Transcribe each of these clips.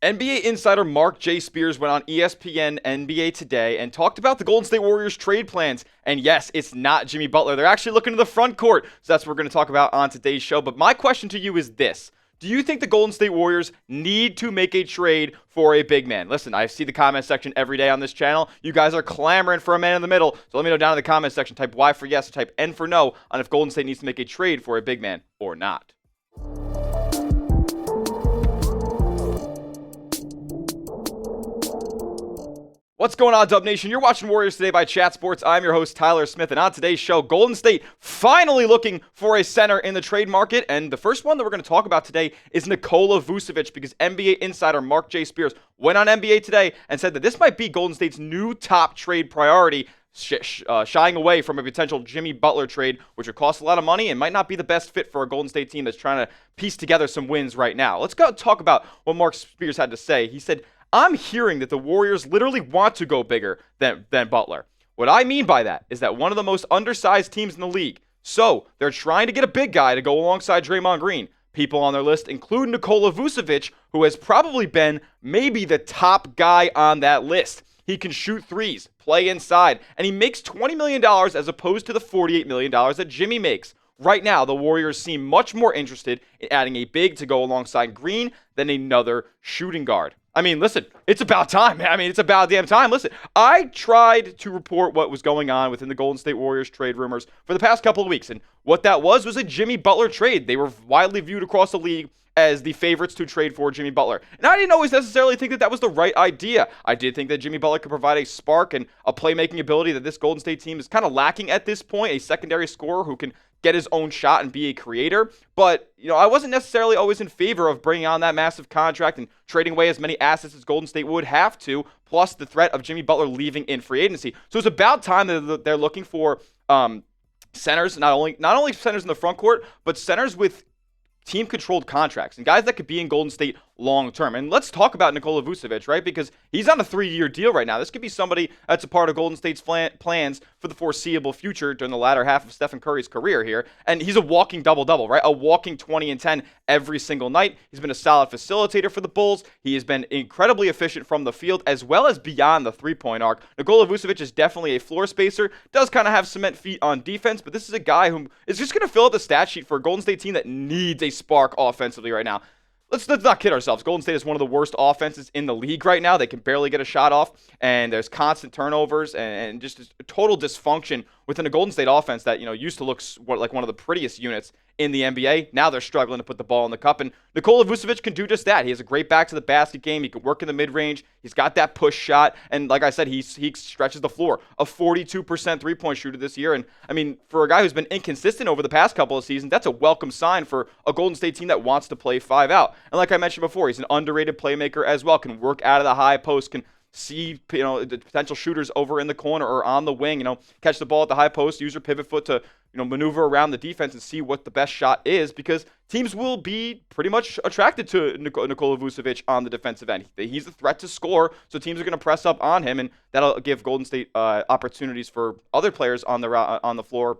NBA Insider Marc J went on ESPN NBA Today and talked about the Golden State Warriors trade plans. And yes, it's not Jimmy Butler. They're actually looking to the front court. So that's what we're going to talk about on today's show. But my question to you is this. Do you think the Golden State Warriors need to make a trade for a big man? Listen, I see the comment section every day on this channel. You guys are clamoring for a man in the middle. So let me know down in the comment section. Type Y for yes or type N for no on if Golden State needs to make a trade for a big man or not. What's going on, Dub Nation? You're watching Warriors Today by Chat Sports. I'm your host, Tyler Smith, and on today's show, Golden State finally looking for a center in the trade market, and the first one that we're going to talk about today is Nikola Vucevic, because NBA Insider Marc J went on NBA Today and said that this might be Golden State's new top trade priority, shying away from a potential Jimmy Butler trade, which would cost a lot of money and might not be the best fit for a Golden State team that's trying to piece together some wins right now. Let's go talk about what Marc Spears had to say. He said, I'm hearing that the Warriors literally want to go bigger than Butler. What I mean by that is that one of the most undersized teams in the league. So they're trying to get a big guy to go alongside Draymond Green. People on their list include Nikola Vucevic, who has probably been maybe the top guy on that list. He can shoot threes, play inside, and he makes $20 million as opposed to the $48 million that Jimmy makes. Right now, the Warriors seem much more interested in adding a big to go alongside Green than another shooting guard. I mean, listen, it's about time. It's about damn time. Listen, I tried to report what was going on within the Golden State Warriors trade rumors for the past couple of weeks, and what that was a Jimmy Butler trade. They were widely viewed across the league as the favorites to trade for Jimmy Butler. And I didn't always necessarily think that that was the right idea. I did think that Jimmy Butler could provide a spark and a playmaking ability that this Golden State team is kind of lacking at this point, a secondary scorer who can get his own shot and be a creator. But, I wasn't necessarily always in favor of bringing on that massive contract and trading away as many assets as Golden State would have to, plus the threat of Jimmy Butler leaving in free agency. So it's about time that they're looking for centers, not only centers in the front court, but centers with team-controlled contracts and guys that could be in Golden State long-term. And let's talk about Nikola Vucevic, right? Because he's on a 3-year deal right now. This could be somebody that's a part of Golden State's plans for the foreseeable future during the latter half of Stephen Curry's career here. And he's a walking double-double, right? A walking 20 and 10 every single night. He's been a solid facilitator for the Bulls. He has been incredibly efficient from the field as well as beyond the three-point arc. Nikola Vucevic is definitely a floor spacer, does kind of have cement feet on defense, but this is a guy who is just going to fill up the stat sheet for a Golden State team that needs a spark offensively right now. Let's not kid ourselves. Golden State is one of the worst offenses in the league right now. They can barely get a shot off, and there's constant turnovers and just a total dysfunction within a Golden State offense that used to look like one of the prettiest units in the NBA. Now they're struggling to put the ball in the cup, and Nikola Vucevic can do just that. He has a great back to the basket game. He can work in the mid-range. He's got that push shot, and like I said, he stretches the floor. A 42% three-point shooter this year, and for a guy who's been inconsistent over the past couple of seasons, that's a welcome sign for a Golden State team that wants to play 5 out. And like I mentioned before, he's an underrated playmaker as well. Can work out of the high post, can see the potential shooters over in the corner or on the wing, catch the ball at the high post, use your pivot foot to maneuver around the defense and see what the best shot is, because teams will be pretty much attracted to Nikola Vucevic on the defensive end. He's a threat to score, so teams are going to press up on him, and that'll give Golden State opportunities for other players on the floor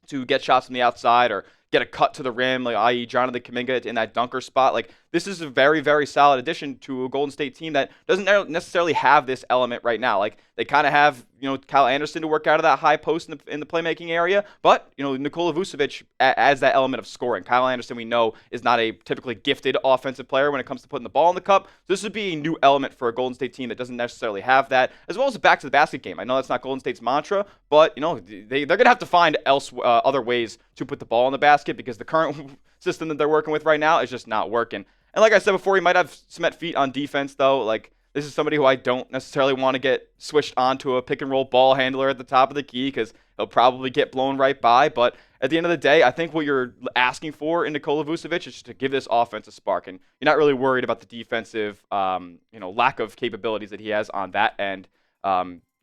to get shots from the outside or get a cut to the rim, i.e. Jonathan Kuminga in that dunker spot. This is a very, very solid addition to a Golden State team that doesn't necessarily have this element right now. They kind of have, Kyle Anderson to work out of that high post in the playmaking area, but, Nikola Vucevic adds that element of scoring. Kyle Anderson, we know, is not a typically gifted offensive player when it comes to putting the ball in the cup. So this would be a new element for a Golden State team that doesn't necessarily have that, as well as a back-to-the-basket game. I know that's not Golden State's mantra, but, they're going to have to find other ways to put the ball in the basket, because the current system that they're working with right now is just not working. And like I said before, he might have cement feet on defense, though. This is somebody who I don't necessarily want to get switched onto a pick-and-roll ball handler at the top of the key, because he'll probably get blown right by. But at the end of the day, I think what you're asking for in Nikola Vucevic is just to give this offense a spark. And you're not really worried about the defensive lack of capabilities that he has on that end.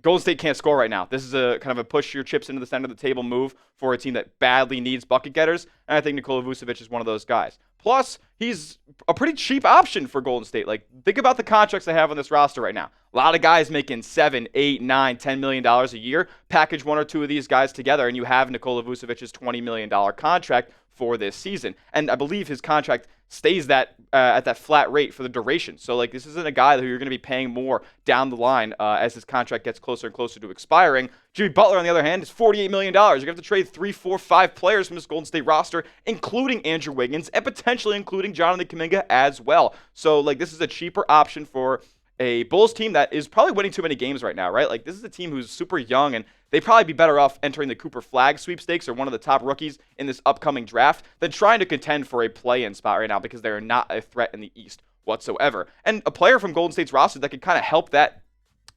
Golden State can't score right now. This is a kind of a push your chips into the center of the table move for a team that badly needs bucket getters, and I think Nikola Vucevic is one of those guys. Plus, he's a pretty cheap option for Golden State. Think about the contracts they have on this roster right now. A lot of guys making $7, $8, $9, $10 million a year. Package one or two of these guys together, and you have Nikola Vucevic's $20 million contract for this season. And I believe his contract stays that at that flat rate for the duration. So like this isn't a guy who you're going to be paying more down the line as his contract gets closer and closer to expiring. Jimmy Butler, on the other hand, is $48 million. You're going to have to trade 3, 4, 5 players from this Golden State roster, including Andrew Wiggins and potentially including Jonathan Kuminga as well. So like this is a cheaper option for a Bulls team that is probably winning too many games right now, right? Like this is a team who's super young, and they'd probably be better off entering the Cooper Flag sweepstakes or one of the top rookies in this upcoming draft than trying to contend for a play-in spot right now because they're not a threat in the East whatsoever. And a player from Golden State's roster that could kind of help that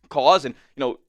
cause and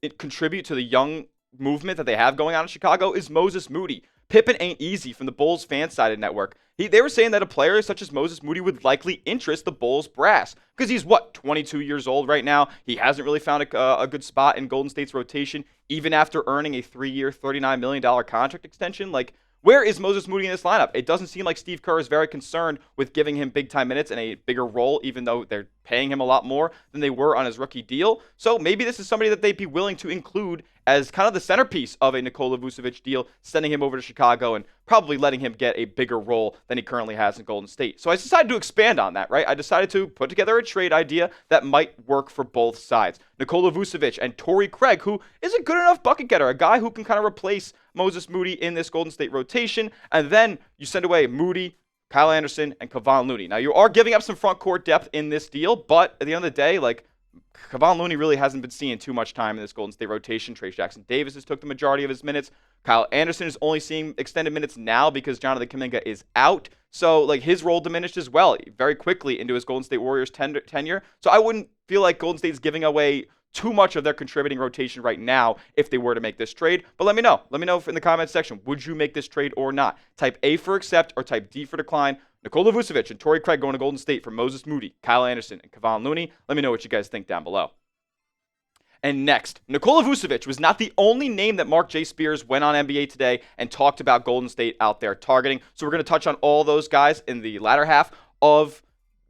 it contribute to the young movement that they have going on in Chicago is Moses Moody. Pippen ain't easy from the Bulls fan-sided network. They were saying that a player such as Moses Moody would likely interest the Bulls brass because he's, 22 years old right now. He hasn't really found a good spot in Golden State's rotation, even after earning a 3-year, $39 million contract extension. Like, where is Moses Moody in this lineup? It doesn't seem like Steve Kerr is very concerned with giving him big-time minutes and a bigger role, even though they're paying him a lot more than they were on his rookie deal. So maybe this is somebody that they'd be willing to include as kind of the centerpiece of a Nikola Vucevic deal, sending him over to Chicago and probably letting him get a bigger role than he currently has in Golden State. So I decided to expand on that, right? I decided to put together a trade idea that might work for both sides. Nikola Vucevic and Torrey Craig, who is a good enough bucket getter, a guy who can kind of replace Moses Moody in this Golden State rotation. And then you send away Moody, Kyle Anderson, and Kevon Looney. Now, you are giving up some front court depth in this deal, but at the end of the day, like, Kevon Looney really hasn't been seeing too much time in this Golden State rotation. Trey Jackson-Davis has took the majority of his minutes. Kyle Anderson is only seeing extended minutes now because Jonathan Kuminga is out. So, like, his role diminished as well very quickly into his Golden State Warriors tenure. So I wouldn't feel like Golden State's giving away too much of their contributing rotation right now if they were to make this trade. But let me know. Let me know in the comments section. Would you make this trade or not? Type A for accept or type D for decline. Nikola Vucevic and Torrey Craig going to Golden State for Moses Moody, Kyle Anderson, and Kevon Looney. Let me know what you guys think down below. And next, Nikola Vucevic was not the only name that Marc J. Spears went on NBA Today and talked about Golden State out there targeting. So we're going to touch on all those guys in the latter half of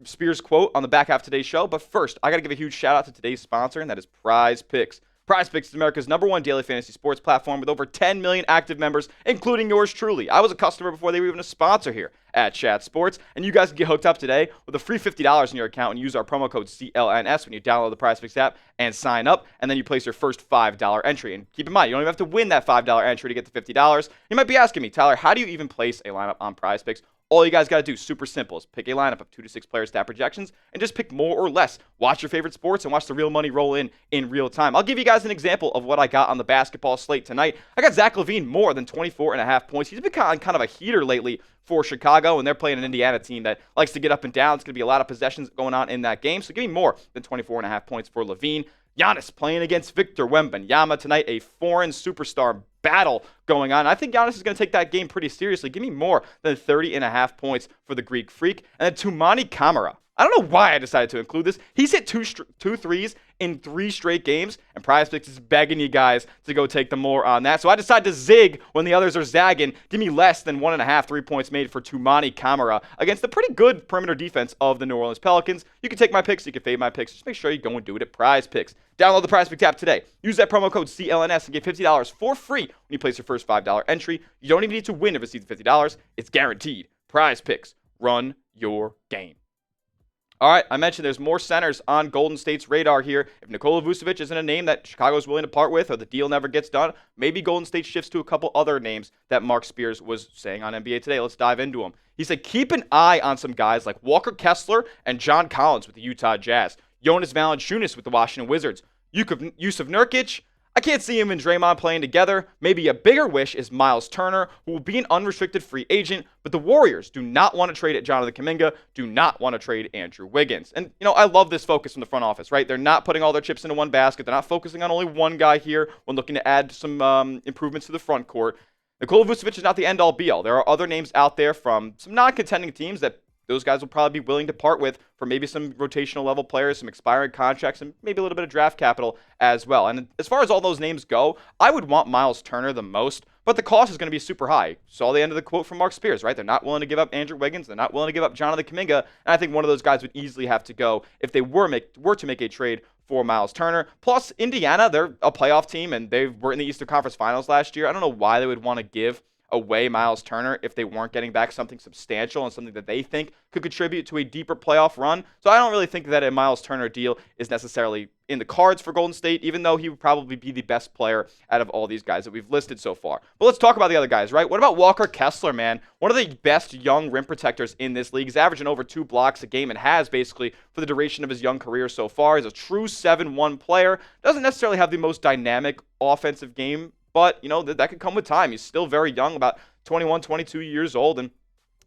Spears' quote on the back half of today's show. But first, I got to give a huge shout out to today's sponsor, and that is Prize Picks. Prize Picks is America's #1 daily fantasy sports platform with over 10 million active members, including yours truly. I was a customer before they were even a sponsor here at Chat Sports, and you guys can get hooked up today with a free $50 in your account and use our promo code CLNS when you download the Prize Picks app and sign up, and then you place your first $5 entry. And keep in mind, you don't even have to win that $5 entry to get the $50. You might be asking me, Tyler, how do you even place a lineup on Prize Picks? All you guys got to do, super simple, is pick a lineup of 2 to 6 player stat projections and just pick more or less. Watch your favorite sports and watch the real money roll in real time. I'll give you guys an example of what I got on the basketball slate tonight. I got Zach LaVine more than 24.5 points. He's been kind of a heater lately for Chicago, and they're playing an Indiana team that likes to get up and down. It's going to be a lot of possessions going on in that game, so give me more than 24.5 points for LaVine. Giannis playing against Victor Wembanyama tonight, a foreign superstar battle going on. I think Giannis is going to take that game pretty seriously. Give me more than 30.5 points for the Greek Freak. And then Toumani Camara. I don't know why I decided to include this. He's hit two threes in 3 straight games, and Prize Picks is begging you guys to go take the more on that. So I decided to zig when the others are zagging. Give me less than 1.5 3-points made for Toumani Camara against the pretty good perimeter defense of the New Orleans Pelicans. You can take my picks, you can fade my picks. Just make sure you go and do it at Prize Picks. Download the Prize Picks app today. Use that promo code CLNS and get $50 for free when you place your first $5 entry. You don't even need to win to receive the $50. It's guaranteed. Prize Picks. Run your game. All right, I mentioned there's more centers on Golden State's radar here. If Nikola Vucevic isn't a name that Chicago is willing to part with or the deal never gets done, maybe Golden State shifts to a couple other names that Marc Spears was saying on NBA Today. Let's dive into them. He said, keep an eye on some guys like Walker Kessler and John Collins with the Utah Jazz, Jonas Valanicunas with the Washington Wizards, Jusuf Nurkic. I can't see him and Draymond playing together. Maybe a bigger wish is Miles Turner, who will be an unrestricted free agent, but the Warriors do not want to trade at Jonathan Kuminga, do not want to trade Andrew Wiggins. And, I love this focus from the front office, right? They're not putting all their chips into one basket. They're not focusing on only one guy here when looking to add some improvements to the front court. Nikola Vucevic is not the end-all, be-all. There are other names out there from some non-contending teams that those guys will probably be willing to part with for maybe some rotational level players, some expiring contracts, and maybe a little bit of draft capital as well. And as far as all those names go, I would want Miles Turner the most, but the cost is going to be super high. Saw the end of the quote from Marc Spears, right? They're not willing to give up Andrew Wiggins. They're not willing to give up Jonathan Kuminga. And I think one of those guys would easily have to go if they were to make a trade for Miles Turner. Plus, Indiana, they're a playoff team, and they were in the Eastern Conference Finals last year. I don't know why they would want to give away Miles Turner if they weren't getting back something substantial and something that they think could contribute to a deeper playoff run. So I don't really think that a Miles Turner deal is necessarily in the cards for Golden State, even though he would probably be the best player out of all these guys that we've listed so far. But let's talk about the other guys, right? What about Walker Kessler, man? One of the best young rim protectors in this league. He's averaging over 2 blocks a game and has basically for the duration of his young career so far. He's a true 7-1 player. Doesn't necessarily have the most dynamic offensive game, but, that could come with time. He's still very young, about 21, 22 years old, and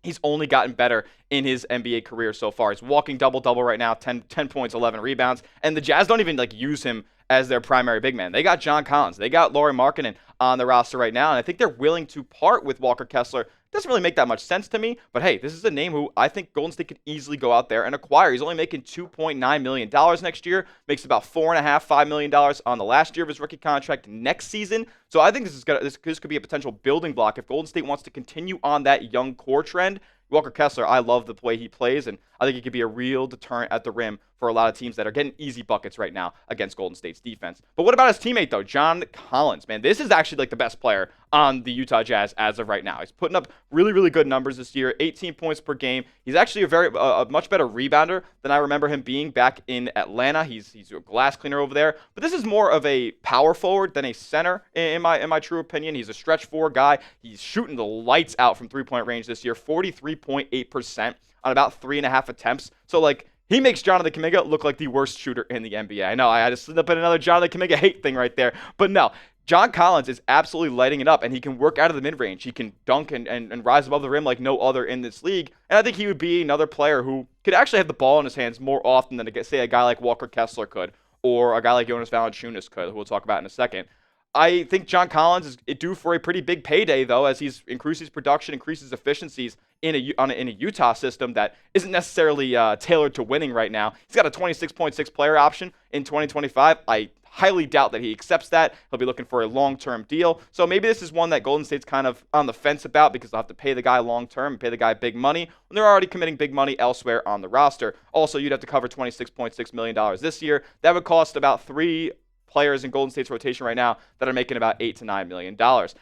he's only gotten better in his NBA career so far. He's walking double-double right now, 10 points, 11 rebounds, and the Jazz don't even, use him as their primary big man. They got John Collins. They got Lauri Markkanen on the roster right now, and I think they're willing to part with Walker Kessler. Doesn't really make that much sense to me, but hey, this is a name who I think Golden State could easily go out there and acquire. He's only making $2.9 million next year, makes about $4.5 million on the last year of his rookie contract next season. So I think this could be a potential building block if Golden State wants to continue on that young core trend. Walker Kessler, I love the way he plays, and I think he could be a real deterrent at the rim for a lot of teams that are getting easy buckets right now against Golden State's defense. But what about his teammate, though, John Collins? Man, this is actually the best player on the Utah Jazz as of right now. He's putting up really, really good numbers this year, 18 points per game. He's actually a much better rebounder than I remember him being back in Atlanta. He's a glass cleaner over there. But this is more of a power forward than a center, in my true opinion. He's a stretch 4 guy. He's shooting the lights out from three-point range this year, 43.8% on about 3.5 attempts. So, he makes Jonathan Kuminga look like the worst shooter in the NBA. I know, I had to slip in another Jonathan Kuminga hate thing right there. But no, John Collins is absolutely lighting it up, and he can work out of the mid-range. He can dunk and rise above the rim like no other in this league. And I think he would be another player who could actually have the ball in his hands more often than, say, a guy like Walker Kessler could, or a guy like Jonas Valanicunas could, who we'll talk about in a second. I think John Collins is due for a pretty big payday, though, as he's increases production, increases efficiencies in a Utah system that isn't necessarily tailored to winning right now. He's got a 26.6 player option in 2025. I highly doubt that he accepts that. He'll be looking for a long-term deal. So maybe this is one that Golden State's kind of on the fence about because they'll have to pay the guy long-term and pay the guy big money when they're already committing big money elsewhere on the roster. Also, you'd have to cover $26.6 million this year. That would cost about 3 players in Golden State's rotation right now that are making about $8 to $9 million.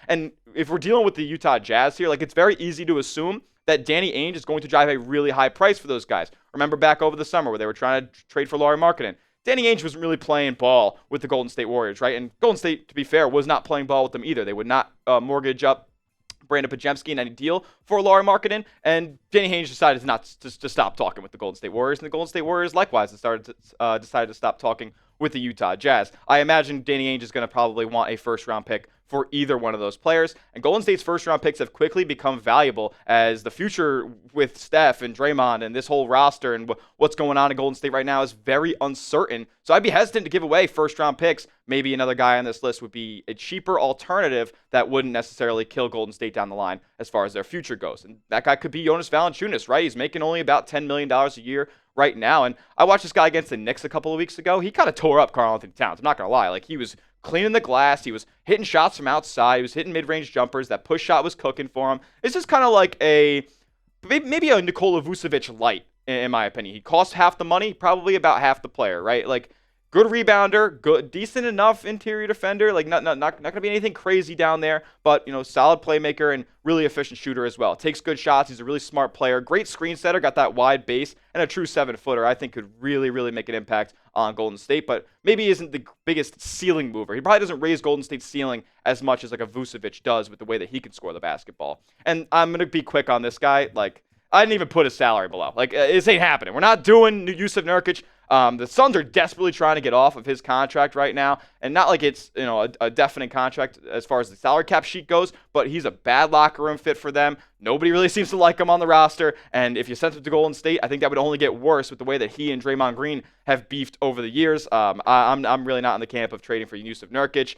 And if we're dealing with the Utah Jazz here, it's very easy to assume that Danny Ainge is going to drive a really high price for those guys. Remember back over the summer where they were trying to trade for Lauri Markkanen. Danny Ainge wasn't really playing ball with the Golden State Warriors, right? And Golden State, to be fair, was not playing ball with them either. They would not mortgage up Brandon Podziemski in any deal for Lauri Markkanen, and Danny Ainge decided to stop talking with the Golden State Warriors, and the Golden State Warriors likewise decided to stop talking with the Utah Jazz. I imagine Danny Ainge is going to probably want a first-round pick for either one of those players, and Golden State's first-round picks have quickly become valuable as the future with Steph and Draymond and this whole roster and what's going on in Golden State right now is very uncertain. So I'd be hesitant to give away first-round picks. Maybe another guy on this list would be a cheaper alternative that wouldn't necessarily kill Golden State down the line as far as their future goes. And that guy could be Jonas Valanicunas, right? He's making only about $10 million a year right now. And I watched this guy against the Knicks a couple of weeks ago. He kind of tore up Karl-Anthony Towns. I'm not going to lie. He was cleaning the glass. He was hitting shots from outside. He was hitting mid-range jumpers. That push shot was cooking for him. It's just kind of like maybe a Nikola Vucevic light, in my opinion. He costs half the money, probably about half the player, right? Good rebounder, good, decent enough interior defender. Not going to be anything crazy down there, but solid playmaker and really efficient shooter as well. Takes good shots. He's a really smart player. Great screen setter. Got that wide base and a true 7-footer. I think could really, really make an impact on Golden State, but maybe isn't the biggest ceiling mover. He probably doesn't raise Golden State's ceiling as much as a Vucevic does with the way that he can score the basketball. And I'm gonna be quick on this guy. I didn't even put his salary below. This ain't happening. We're not doing Jusuf Nurkic. The Suns are desperately trying to get off of his contract right now, and not like it's a definite contract as far as the salary cap sheet goes, but he's a bad locker room fit for them. Nobody really seems to like him on the roster, and if you sent him to Golden State, I think that would only get worse with the way that he and Draymond Green have beefed over the years. I'm really not in the camp of trading for Jusuf Nurkic.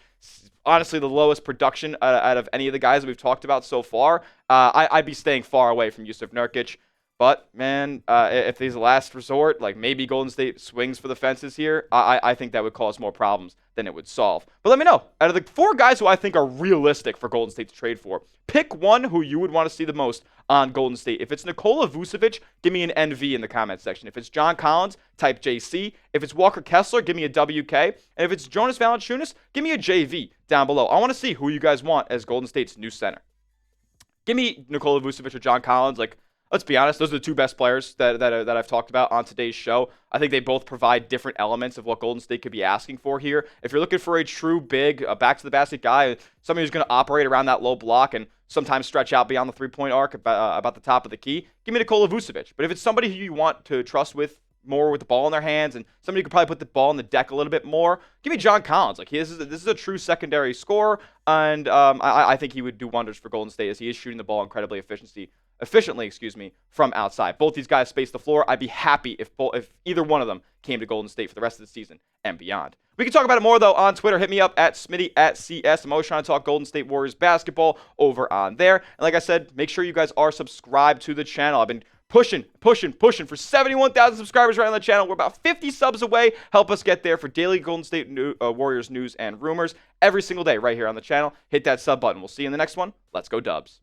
Honestly, the lowest production out of any of the guys that we've talked about so far. I'd be staying far away from Jusuf Nurkic. But, man, if he's a last resort, maybe Golden State swings for the fences here, I think that would cause more problems than it would solve. But let me know, out of the 4 guys who I think are realistic for Golden State to trade for, pick one who you would want to see the most on Golden State. If it's Nikola Vucevic, give me an NV in the comment section. If it's John Collins, type JC. If it's Walker Kessler, give me a WK. And if it's Jonas Valanciunas, give me a JV down below. I want to see who you guys want as Golden State's new center. Give me Nikola Vucevic or John Collins. Like, let's be honest, those are the two best players that I've talked about on today's show. I think they both provide different elements of what Golden State could be asking for here. If you're looking for a true big back-to-the-basket guy, somebody who's going to operate around that low block and sometimes stretch out beyond the three-point arc about the top of the key, give me Nikola Vucevic. But if it's somebody who you want to trust with more with the ball in their hands and somebody who could probably put the ball on the deck a little bit more, give me John Collins. Like, this is a true secondary scorer, and I think he would do wonders for Golden State as he is shooting the ball incredibly efficiently, from outside. Both these guys space the floor. I'd be happy if either one of them came to Golden State for the rest of the season and beyond. We can talk about it more, though, on Twitter. Hit me up at Smitty at CS. I'm always trying to talk Golden State Warriors basketball over on there. And like I said, make sure you guys are subscribed to the channel. I've been pushing for 71,000 subscribers right on the channel. We're about 50 subs away. Help us get there for daily Golden State Warriors news and rumors every single day right here on the channel. Hit that sub button. We'll see you in the next one. Let's go Dubs.